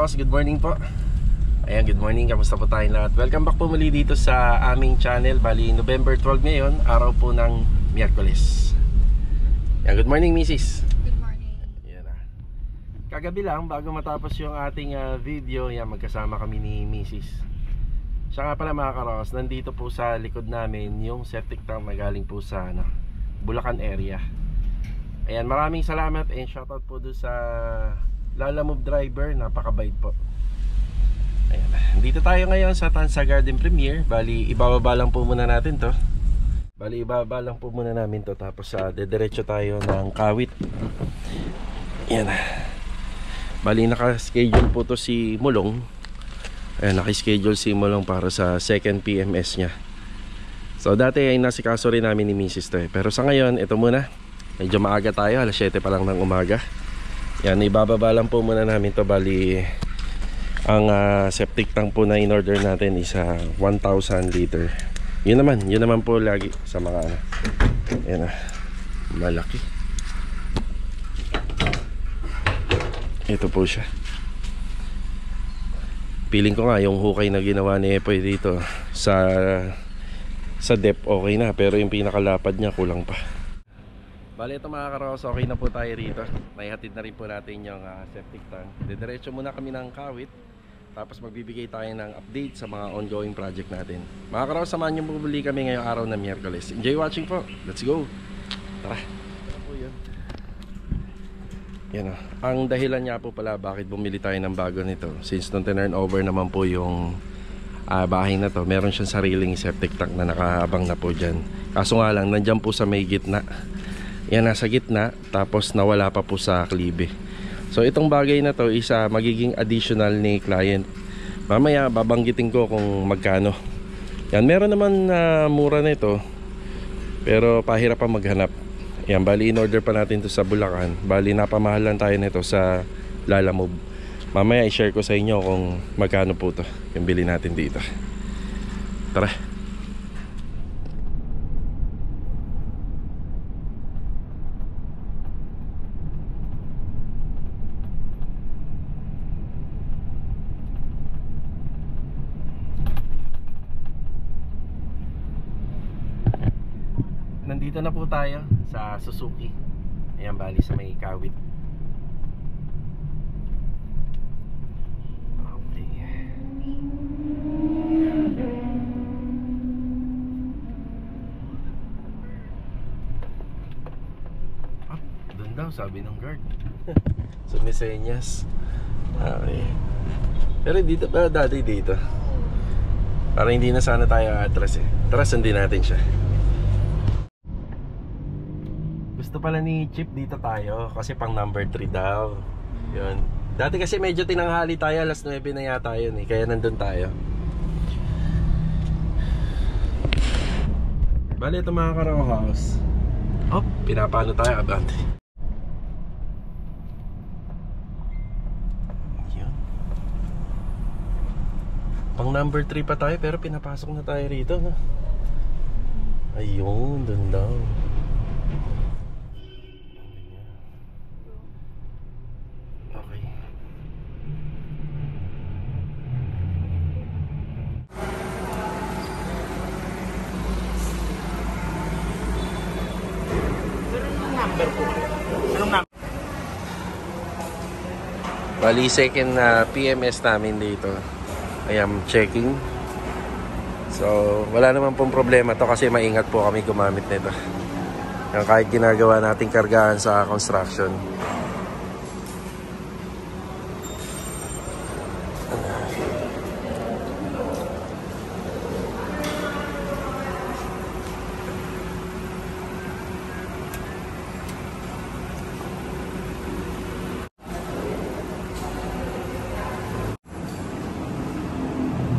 Karos, good morning po. Ayan, good morning, kamusta po tayong lahat? Welcome back po muli dito sa aming channel. Bali, November 12 ngayon, araw po ng Miyerkules. Ayan, good morning, Mrs. Good morning. Ayan na. Kagabi lang, bago matapos yung ating video, ayan, magkasama kami ni Mrs. Siya nga pala mga Karos, nandito po sa likod namin yung septic tank na galing po sa Bulacan area. Ayan, maraming salamat and shoutout po doon sa Lalamove driver, napakabait po. Ayan, dito tayo ngayon sa Tansa Garden Premier. Bali, ibababa lang po muna natin to. Ibababa lang po muna namin to. Tapos dediretso tayo ng Kawit. Ayan. Bali, naka-schedule po to si Mulong. Ayan, naka-schedule si Mulong para sa second PMS niya. So, dati ay nasikaso rin namin ni Mrs. to eh. Pero sa ngayon, ito muna. Medyo maaga tayo, alas 7 pa lang ng umaga. Yan, ibababa lang po muna namin to. Bali, ang septic tank po na in-order natin is 1,000 liter. Yun naman po lagi sa mga yan malaki. Ito po siya. Piling ko nga yung hukay na ginawa ni Epoy dito sa depth okay na, pero yung pinakalapad niya kulang pa. Bale, ito mga Karos, okay na po tayo rito. Naihatid na rin po natin yung septic tank. Didiretso muna kami ng Kawit. Tapos magbibigay tayo ng update sa mga ongoing project natin. Mga Karos, samahan niyo muli kami ngayong araw na Miyerkules. Enjoy watching po. Let's go. Tara. Ito po yun. Yan o. Ang dahilan niya po pala bakit bumili tayo ng bago nito. Since nung turn over naman po yung bahay na to, meron siyang sariling septic tank na nakahabang na po dyan. Kaso nga lang, nandyan po sa may gitna. Yan, nasa gitna, tapos nawala pa po sa klibe. So itong bagay na to is magiging additional ni client. Mamaya babanggitin ko kung magkano. Yan, meron naman mura na ito, pero pahirap pa maghanap. Yan, bali in order pa natin to sa Bulacan. Bali napamahalan tayo nito sa Lalamove. Mamaya i-share ko sa inyo kung magkano po to yung bili natin dito. Tara. Nandito na po tayo sa Suzuki. Ayan, bali sa may Kawit. Okay. Doon daw sabi ng guard. Sumisenyas. Okay. Pero dito ba dati dito? Parang hindi na sana tayo atras eh. Tara, sundin natin siya. Gusto pala ni Chip dito tayo kasi pang number 3 daw. Yun. Dati kasi medyo tinanghali tayo, alas 9 na yata yun eh. Kaya nandun tayo. Bali, ito mga Karaw House. Oh, pinapano tayo abante. Yun. Pang number 3 pa tayo pero pinapasok na tayo rito, no? Ayun, dun daw. Bali, second PMS namin dito. I am checking. So, wala naman pong problema to kasi maingat po kami gumamit nito. Kahit ginagawa nating kargahan sa construction.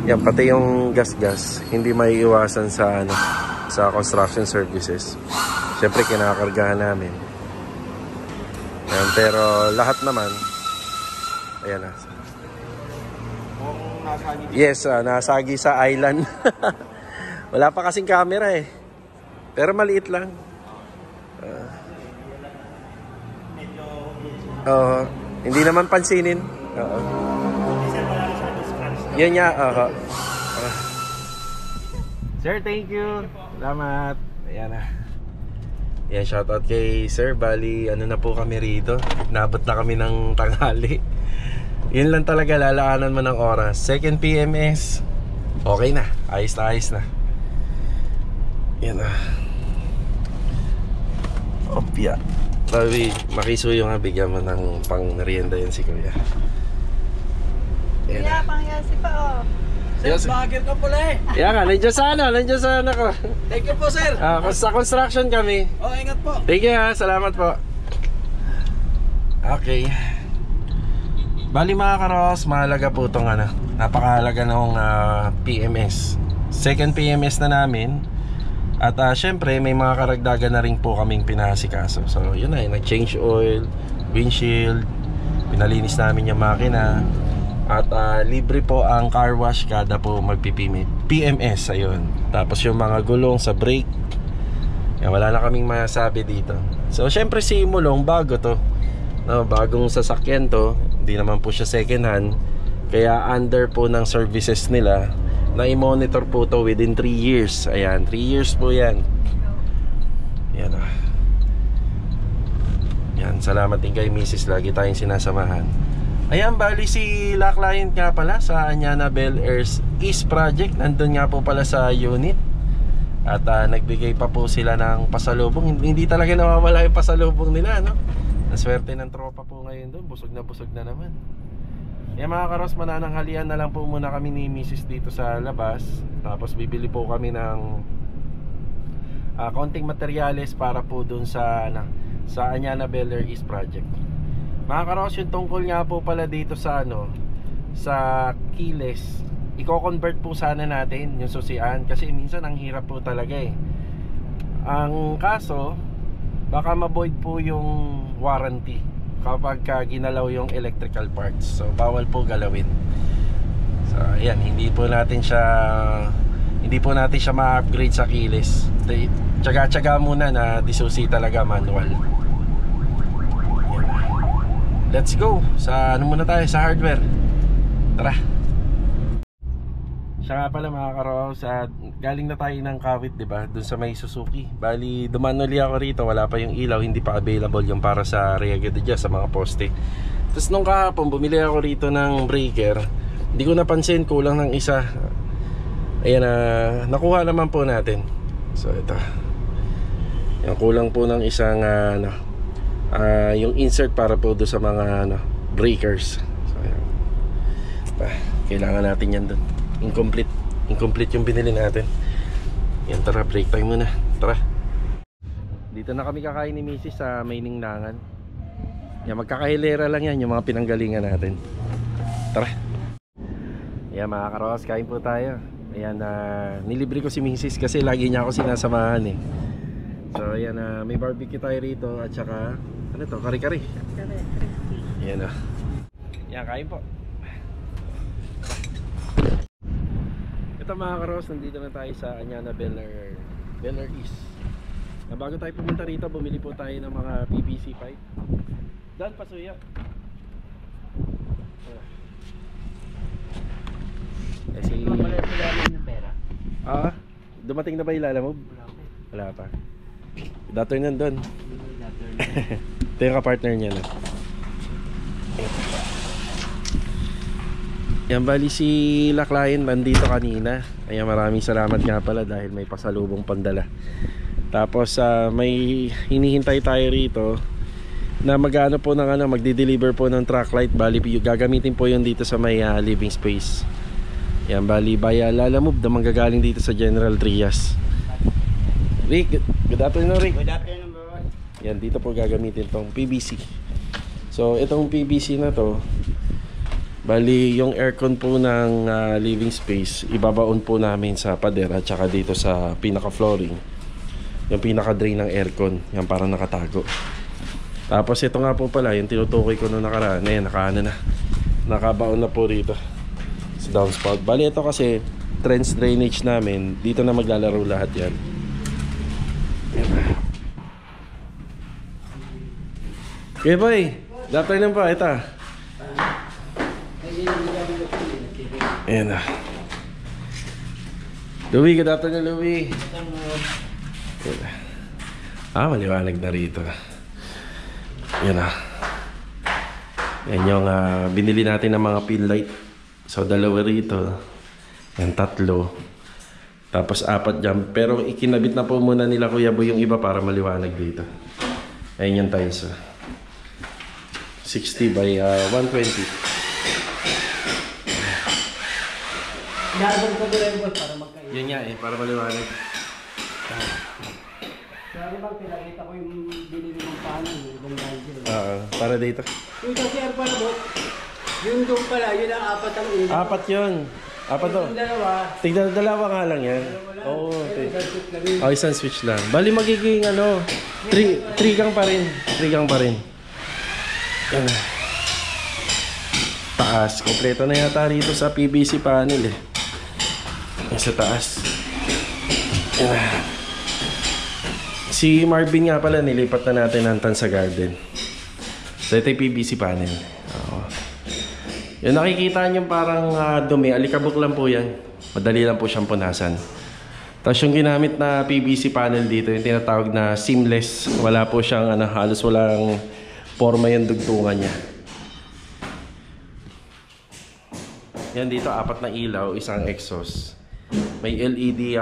Yan, pati yung gas-gas, hindi maiiwasan sa sa construction services. Siyempre kinakargahan namin. Yan, pero lahat naman, ayan na. Yes, nasagi sa island. Wala pa kasing camera eh. Pero maliit lang. Hindi naman pansinin. Yan nga, Sir, thank you. Salamat. Ayan na. Yan, shoutout kay Sir. Bali, ano na po kami rito. Nabot na kami ng tanghali. Yun lang talaga, lalaanan mo ng oras. Second PMS, okay na. Ayos na, ayos na. Yan na. Opya. Sabi, makisuyo nga, bigyan mo ng pang-merienda yan si Kuya. Yan na. Kuya, pangyasi pa oh. Sir, Yes. bagger ka pala eh. Yan nga, nandiyan sa ano ko. Thank you po, sir. Sa construction kami. Oh, ingat po. Thank you ha, salamat po. Okay. Bali mga karos, mahalaga po itong ano, napakahalaga ng PMS. Second PMS na namin. At syempre may mga karagdagan na rin po kaming pinasikaso. So yun na, nag-change oil, windshield, pinalinis namin yung makina. At libre po ang car wash kada po PMS, ayun. Tapos yung mga gulong sa brake, yan, wala na kaming masabi dito. So syempre si Mulong, bago to, no, bagong sasakyan to. Hindi naman po siya second hand. Kaya under po ng services nila, na i-monitor po to within 3 years. Ayan, 3 years po yan. Yan ah. Yan, salamat din kay Mrs. Lagi tayong sinasamahan. Ayan, bali si La Client nga pala sa Anyana Bel Airs East Project. Nandun nga po pala sa unit. At nagbigay pa po sila ng pasalubong. Hindi talaga nawawala yung pasalubong nila, no? Naswerte ng tropa po ngayon doon. Busog na naman. Yan mga karos, manananghalian na lang po muna kami ni Mrs. dito sa labas. Tapos bibili po kami ng konting materyales para po doon sa Anyana Bel Air East Project. Mga karos, yung tungkol nga po pala dito sa sa keyless, i-convert po sana natin yung susian kasi minsan ang hirap po talaga eh. Ang kaso, baka ma-void po yung warranty kapag ginalaw yung electrical parts. So bawal po galawin. So ayan, hindi po natin siya ma-upgrade sa keyless. Tsaga-tsaga muna na disusi talaga manual. Let's go. Sa ano muna tayo, sa hardware. Tara. Siya nga pala mga karos, galing na tayo ng Kawit, diba? Doon sa may Suzuki. Bali, dumaan uli ako rito, wala pa yung ilaw, hindi pa available yung para sa Riega de Diaz, sa mga poste. Tapos nung kahapon, bumili ako rito ng breaker. Hindi ko napansin, kulang ng isa. Ayan na, nakuha naman po natin. So ito. Yung kulang po ng isang yung insert para po do sa mga breakers. So ayan. Kailangan natin yan doon. Incomplete yung binili natin. Yan, tara, break time muna. Tara. Dito na kami kakain ni Mrs. sa may Ningnangan. Yan, magkakahilera lang yan yung mga pinanggalingan natin. Tara. Yan mga karos, kain po tayo. Ayan, nilibre ko si Mrs. kasi lagi niya ako sinasamahan eh. So ayan, may barbecue tayo rito. At saka, ano to, kari-kari. Crispy. Ayan o. Yan, kain po. Ito mga karos, nandito na tayo sa Anyana Bel Air East. Bago tayo pumunta rito, bumili po tayo ng mga PVC pipe. Dan, pasuya. Kasi dumating na ba yung Lalamove? Wala pa. Dato nandun. Ito yung kapartner niya na. Yan, bali si La Client nandito kanina. Ayan, maraming salamat nga pala dahil may pasalubong pandala. Tapos may hinihintay tayo rito na magano po ng magdi-deliver po ng truck light. Bali gagamitin po yun dito sa may living space. Yan, bali via Lalamove na manggagaling dito sa General Trias. Rick, good afternoon Rick. Good afternoon, bro. Yan, dito po gagamitin tong PVC. So itong PVC na to, bali yung aircon po ng living space, ibabaon po namin sa pader at saka dito sa pinaka flooring, yung pinaka drain ng aircon. Yan, parang nakatago. Tapos ito nga po pala yung tinutukoy ko nung nakaraan. Ayan, nakabaon na po rito sa downspout. Bali ito kasi trench drainage namin, dito na maglalaro lahat yan. Okay boy, good afternoon po, ito. Ayan na. Louie, good afternoon, Louie. Ayan na. Maliwanag na rito. Ayan na. Yan yung binili natin ng mga pin light. So, dalawa rito. Yan, 3. Tapos 4 dyan. Pero ikinabit na po muna nila Kuya Boy yung iba para maliwanag dito. Ayan yung tiles. 60 by 120. Nagawin ko din boss para magkain. Yan nga para maliwanag. Sabi bang pinakita ko yung binili ng paano, yung grinder. Para dito. Yung kasi pala boss, yung doon pala, yun ang 4 ang ilaw. 4 yun. 4 to. Yung dalawa, Tignan, dalawa nga lang yan. Oo. pero Isang switch lang. Bali magiging 3 gang pa rin. 3 gang pa rin. Yan. Taas. Kompleto na yata rito sa PVC panel eh. Yan sa taas. Yan. Si Marvin nga pala nilipat na natin ng tan sa garden. So ito yung PVC panel. Oo. Yung nakikita nyo parang dumi, alikabok lang po yan. Madali lang po siyang punasan. Tapos yung ginamit na PVC panel dito, yung tinatawag na seamless. Wala po siyang halos walang forma yung dugtungan niya. Yan dito, 4 na ilaw, isang exhaust. May LED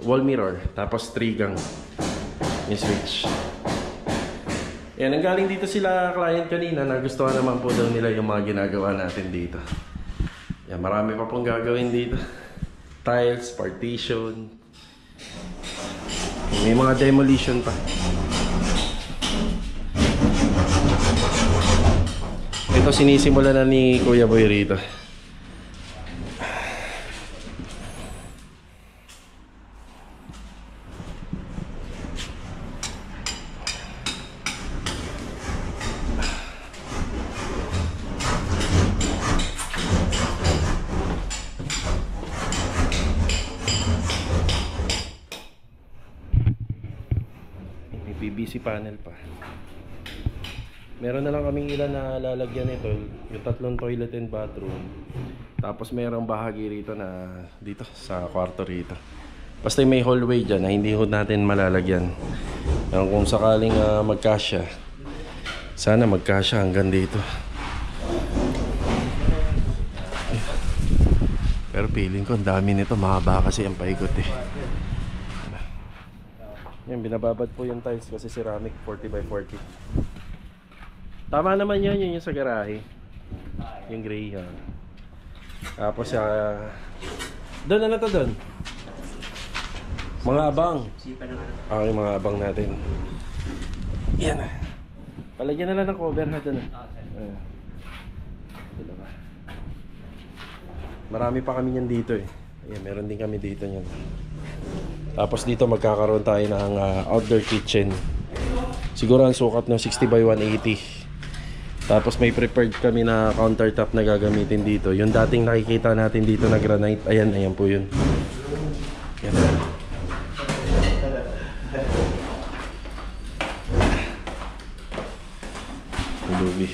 wall mirror, tapos 3 gang yung switch. Yan, nanggaling dito sila client kanina, nagustuhan naman po daw nila yung mga ginagawa natin dito. Yan, marami pa pong gagawin dito. Tiles, partition. May mga demolition pa. Ito sinisimula na ni Kuya Boy rito. PVC panel pa. Meron na lang kaming ilan na lalagyan nito, yung 3 toilet and bathroom. Tapos merong bahagi rito na dito sa kwarto rito. Basta may hallway dyan na hindi ho natin malalagyan. Kung sakaling magkasya, sana magkasya hanggang dito. Pero feeling ko ang dami nito, mahaba kasi ang paikot eh. Yan, binababad po yung tiles kasi ceramic 40 by 40. Tama naman yun, yun yung sa garahe. Yung gray yan. Tapos doon na to doon. Mga abang. Okay, mga abang natin. Yan. Palagyan na lang ng cover na doon. Marami pa kami yan dito eh. Ayan, meron din kami dito yan. Tapos dito magkakaroon tayo ng outdoor kitchen. Siguro ang sukat ng 60 by 180. Tapos may prepared kami na countertop na gagamitin dito. Yung dating nakikita natin dito na granite. Ayan, ayan po yun. Yan. Lubi.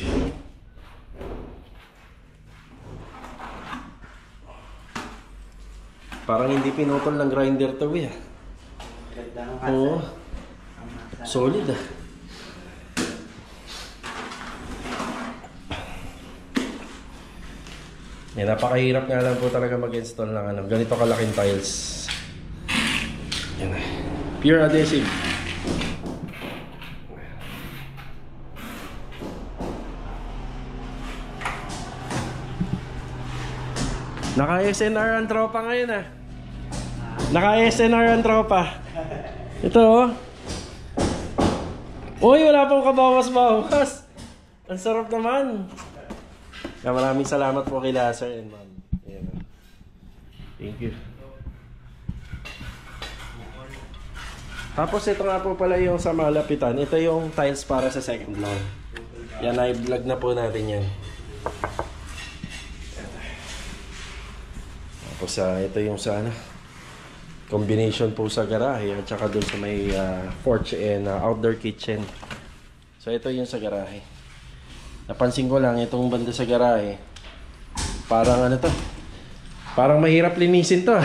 Parang hindi pinutol ng grinder to eh. Oo. Solid ah. Yan, napakahirap nga lang po talaga mag-install ng ganito kalaking tiles. Yan ah. Pure adhesive. Naka-SNR ang tropa ngayon ah. Naka-SNR ang tropa. Ito oh. Uy, wala pong kabawas-bawas. Ang sarap naman. Kaya maraming salamat po kay Sir and Ma'am. Thank you. Tapos ito nga po pala yung sa malapitan. Ito yung tiles para sa second floor. Yan, i-vlog na po natin yan. Tapos ito yung sa combination po sa garahe at saka doon sa may porch and outdoor kitchen. So ito yung sa garahe. Napansin ko lang itong banda sa garahe. Parang Parang mahirap linisin to.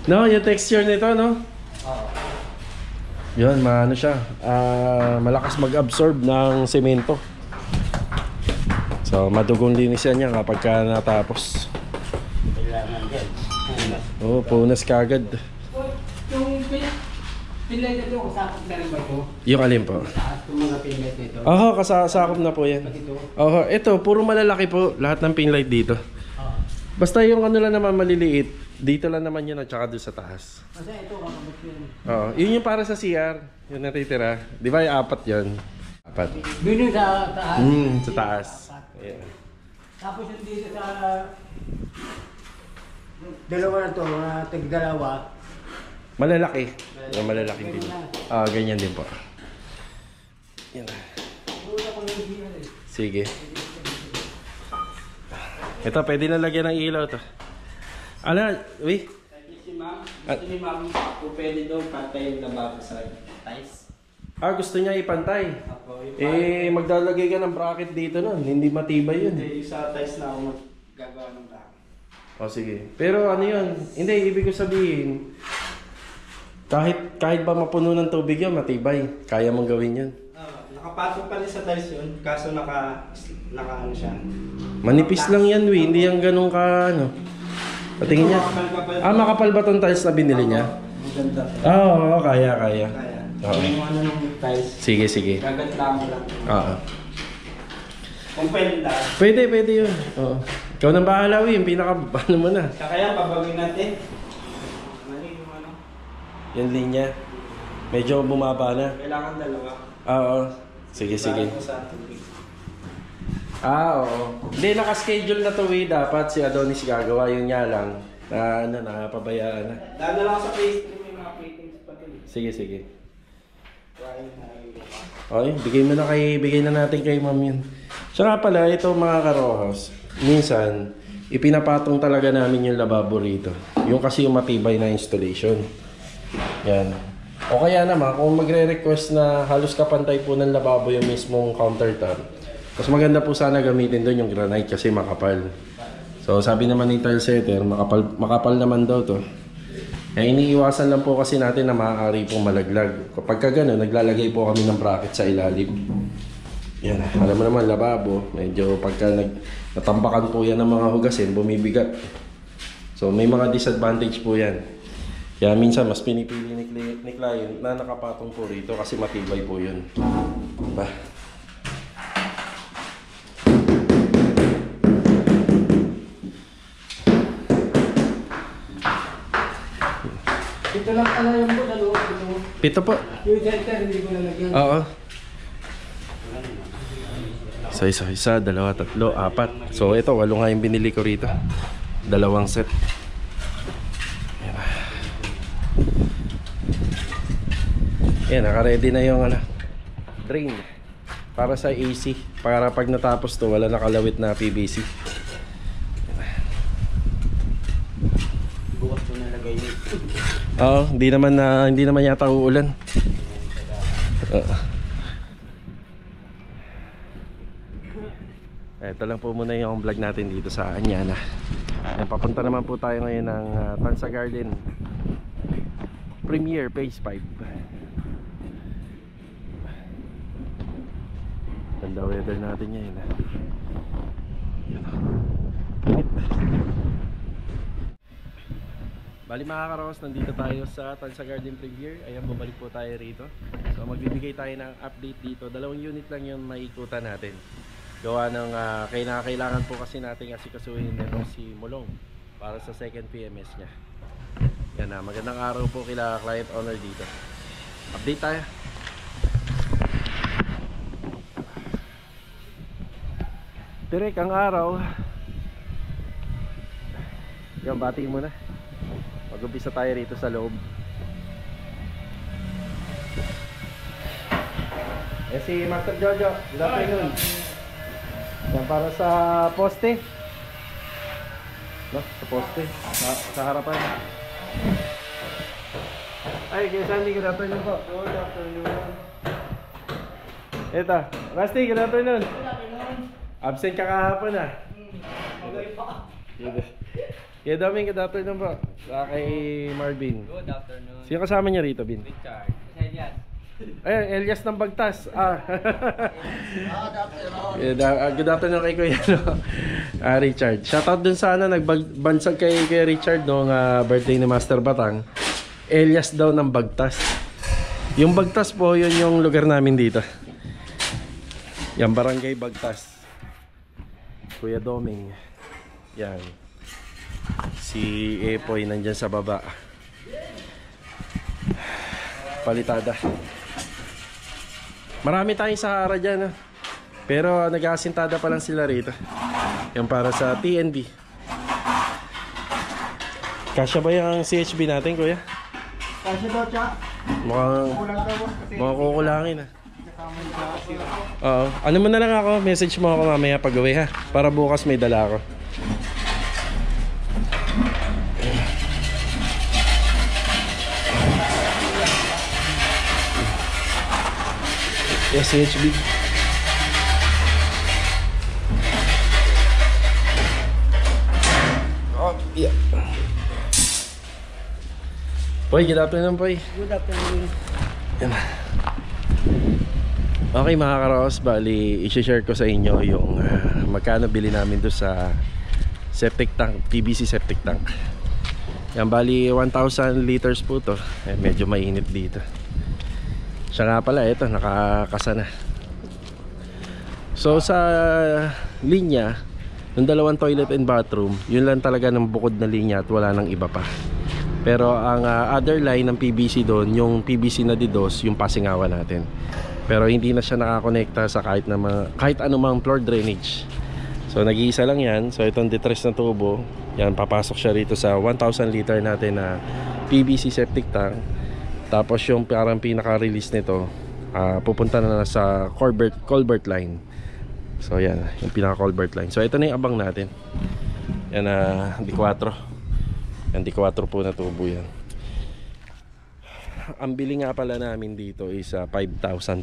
No, yung texture nito, no? Oo. Yun, maano siya. Malakas mag-absorb ng semento. So, madugong linis yan kapag ka natapos. Kailangan yan. Punas. Oo, punas kagad. Yung pinlet nito, kasakot na rin ba ito? Yung alin po? Taas yung mga pinlet nito. Oo, kasakop na po yan. Pati ito. Oo, ito, puro malalaki po. Lahat ng pin light dito. Oo. Basta yung ano lang naman maliliit, dito lang naman yun at saka doon sa taas. Kasi ito, kakabot yun. Oo, yun yung para sa CR. Yung natitira. Di ba yung apat yun? Apat. Yun yung sa taas. Sa taas. Yeah. Tapos yung dito sa dalawa na to, tig-dalawa. Malalaki. Yung malalaking pin. Ganyan din po. Yan. Sige. Ito, pwede na lagyan ng ilaw to. Ano, uy? Si ma'am, gusto ni ma'am kung pwede daw pantay yung lababo sa tiles. Gusto niya ipantay. Ako, yung Maglalagay ka ng bracket dito nun. Hindi matibay yun. Hindi, yung sa tiles na ako maggagawa ng bracket. Sige. Pero ano yun? Hindi, ibig ko sabihin, kahit ba mapuno ng tubig yun, matibay. Kaya mong gawin yun. Nakapatong pa rin sa tiles yun, kaso naka ano siya. Manipis lang yan, Hindi yan ganun ka, ano. Patingin niya. Makapal ba tong tiles na binili niya? Maganda. Oo, kaya. Kaya. Oo. Yung ano ng tiles, Sige. gaganda mo lang. Oo. Kung pwede lang. Pwede yun. Oo. Ikaw nang bahala, yung pinaka, ano mo na. Kaya pabagay natin. Mali yung ano. Yung linya. Medyo bumaba na. Kailangan dalawa. Oo. Sige. Bago sa tubig. Oo. Hindi, nakaschedule na to, dapat si Adonis gagawa, yun nga lang. Napabayaan na. Dahil na lang sa pastry, may mga paintings pa din. Sige. Try na yung Okay, bigay na natin kay ma'am yun. Siya nga pala, ito mga karohos, minsan, ipinapatong talaga namin yung lababo rito. Yung kasi yung matibay na installation. Yan. O kaya naman, kung magre-request na halos kapantay po ng lababo yung mismong countertop, mas maganda po sana gamitin doon yung granite kasi makapal. So sabi naman ni tile setter, makapal naman daw to. Iniiwasan lang po kasi natin na maaari pong malaglag. Kapag ka gano'n, naglalagay po kami ng bracket sa ilalim. Yan, alam mo naman, lababo. Medyo pagka natambakan po yan ng mga hugasin, bumibigat. So may mga disadvantage po yan. Kaya minsan mas pinipili ni client na nakapatong po rito kasi matibay po yun. Diba? Ito lang pala yung po, dalawa. Pito po. Yung center, hindi ko nalagyan. Oo. Isa, dalawa, tatlo, apat. So ito, 8 nga yung binili ko rito. 2 set. Yan, naka-ready na yung drain para sa AC. Para pag natapos to, wala nakalawit na PVC. bukas ko nalagay yun. Oo, hindi naman yata uulan. Ito lang po muna yung vlog natin dito sa Anyana. Papunta naman po tayo ngayon ng Tansa Garden Premier Phase 5. Ganda weather natin ngayon. Yan. Init. Bali mga karos, nandito tayo sa Tansa Garden Premier. Ayan, bumalik po tayo rito. So magbibigay tayo ng update dito. 2 unit lang yung maikutan natin. Gawa ng kailangan po kasi natin asikasuhin nito si Mulong para sa second PMS niya. Yan na, magandang araw po kila client owner dito. Update tayo. Direk ang araw. Yan, bati muna. Mag-umpisa tayo rito sa loob. Si Master Jojo, good afternoon. Yan para sa poste. No, sa poste. Sa harapan. Ay, kaya Sandy, good afternoon po. Good afternoon. Ito, Rusty, good afternoon. Good afternoon. Absent ka kahapon ah. Okay pa. Kaya daming good afternoon po. Sa kay Marvin. Good afternoon. Sino kasama niya rito, Bin? Richard. Elias. Ay, Elias ng Bagtas. Good afternoon kay Kuya Richard. Shoutout dun sa nagbansag kay Kuya Richard noong birthday ni Master Batang. Elias daw ng Bagtas. Yung Bagtas po, yun yung lugar namin dito. Yan, Barangay Bagtas. Kuya Doming. Yan. Si Epoy nandyan sa baba. Palitada. Marami tayong Sahara dyan, ha? Pero nag-aasintada pa lang sila rito. Yan para sa TNB. Kasya ba yung CHB natin, kuya? Kasi daw siya, Mukhang kulang daw kasi kukulangin, ha? kasama yung sila. Oo. Ano mo na lang ako, message mo ako mamaya pag-uwi, ha? Para bukas may dala ako. Yes, CHB. Oh, yeah. Poy, good afternoon, Poy. Good afternoon. Yan. Okay mga karos, bali i-share ko sa inyo yung magkano bili namin doon sa septic tank, PVC septic tank. Yan, bali 1,000 liters po to. Medyo mainit dito. Siya nga pala, ito nakakasa na. So sa linya ng dalawang toilet and bathroom, yun lang talaga ng bukod na linya at wala nang iba pa. Pero ang other line ng PVC doon, yung PVC na DDoS, yung pasingawan natin. Pero hindi na siya nakakonekta sa kahit anumang floor drainage. So nag-iisa lang yan. So itong detress na tubo, yan, papasok siya rito sa 1,000 liter natin na PVC septic tank. Tapos yung parang pinaka-release nito, pupunta na sa culvert line. So yan, yung pinaka-culvert line. So ito na yung abang natin. Yan, D4. Yan, D4 po na tubo yan. Ang bili nga pala namin dito is 5,500.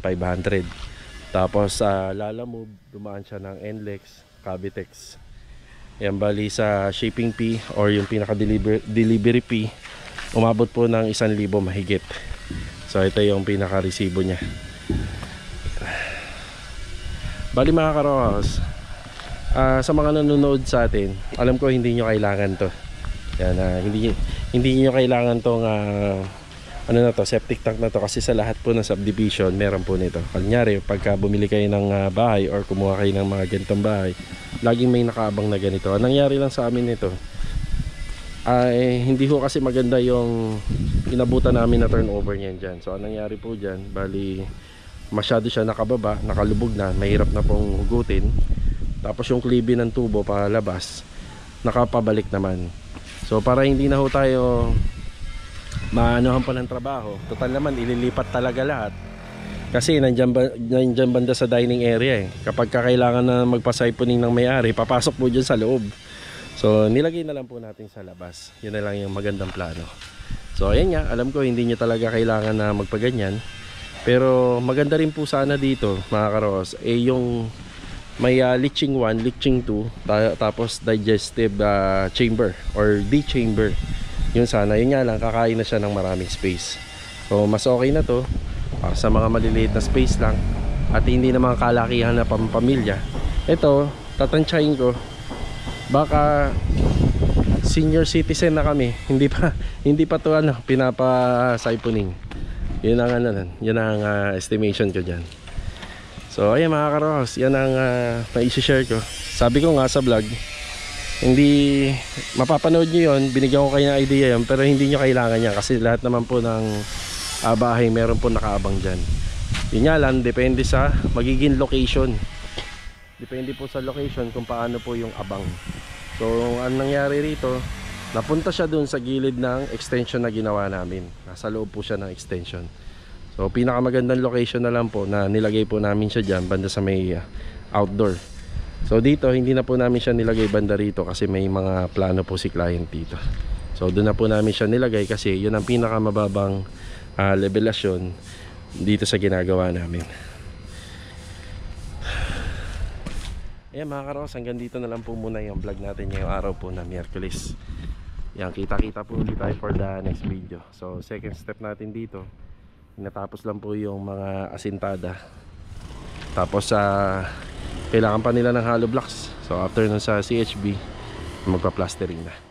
Tapos Lalamove, dumaan siya ng NLEX, Cavitex. Yan, bali sa shipping fee or yung pinaka-delivery fee, umabot po ng 1,000 mahigit. So ito yung pinaka-resibo niya. Bali mga karos, sa mga nanonood sa atin, alam ko hindi nyo kailangan to. Yan, hindi nyo kailangan tong ano na to, septic tank na to, kasi sa lahat po ng subdivision meron po nito. Kunyari pagka bumili kayo ng bahay or kumuha kayo ng mga ganitong bahay, laging may nakaabang na ganito. Ang nangyari lang sa amin nito ay hindi ho kasi maganda yung inabutan namin na turnover niyan dyan. So anong nangyari po dyan, bali masyado siya nakababa, nakalubog na, mahirap na pong hugutin. Tapos yung klibi ng tubo palabas, nakapabalik naman. So para hindi na ho tayo maanuhan pa ng trabaho, total naman ililipat talaga lahat. Kasi nandiyan banda sa dining area eh. Kapag kailangan na magpa-siphoning ng may-ari, papasok po dyan sa loob. So nilagay na lang po natin sa labas. Yun na lang yung magandang plano. So ayan nga, alam ko hindi nyo talaga kailangan na magpaganyan. Pero maganda rin po sana dito mga karos, yung may leaching 1, leaching 2, tapos digestive chamber or D-chamber. Yun sana, yun nga lang, kakain na siya ng maraming space. So mas okay na to sa mga maliliit na space lang at hindi na mga kalakihan na pampamilya. Ito, tatansyahin ko, baka senior citizen na kami, hindi pa to pinapa-siphoning. Yun ang yun ang estimation ko diyan. So ayan mga karos, yan ang na-i-share ko. Sabi ko nga sa vlog, hindi mapapanood nyo yun, binigyan ko kayo ng idea yun, pero hindi nyo kailangan yan kasi lahat naman po ng bahay meron po nakaabang dyan. Yun nga lang, depende sa magiging location. Depende po sa location kung paano po yung abang. So ang nangyari rito, napunta siya dun sa gilid ng extension na ginawa namin. Nasa loob po siya ng extension. So pinakamagandang location na lang po na nilagay po namin siya dyan, banda sa may outdoor. So dito hindi na po namin siya nilagay banda rito kasi may mga plano po si client dito. So doon na po namin siya nilagay kasi yun ang pinakamababang levelasyon dito sa ginagawa namin. Ayan mga karos, hanggang dito na lang po muna yung vlog natin ngayong araw po na Miyerkules. Yan, kita-kita po ulit tayo for the next video. So second step natin dito, natapos lang po yung mga asintada. Tapos kailangan pa nila ng hollow blocks. So after nun sa CHB, magpa-plastering na.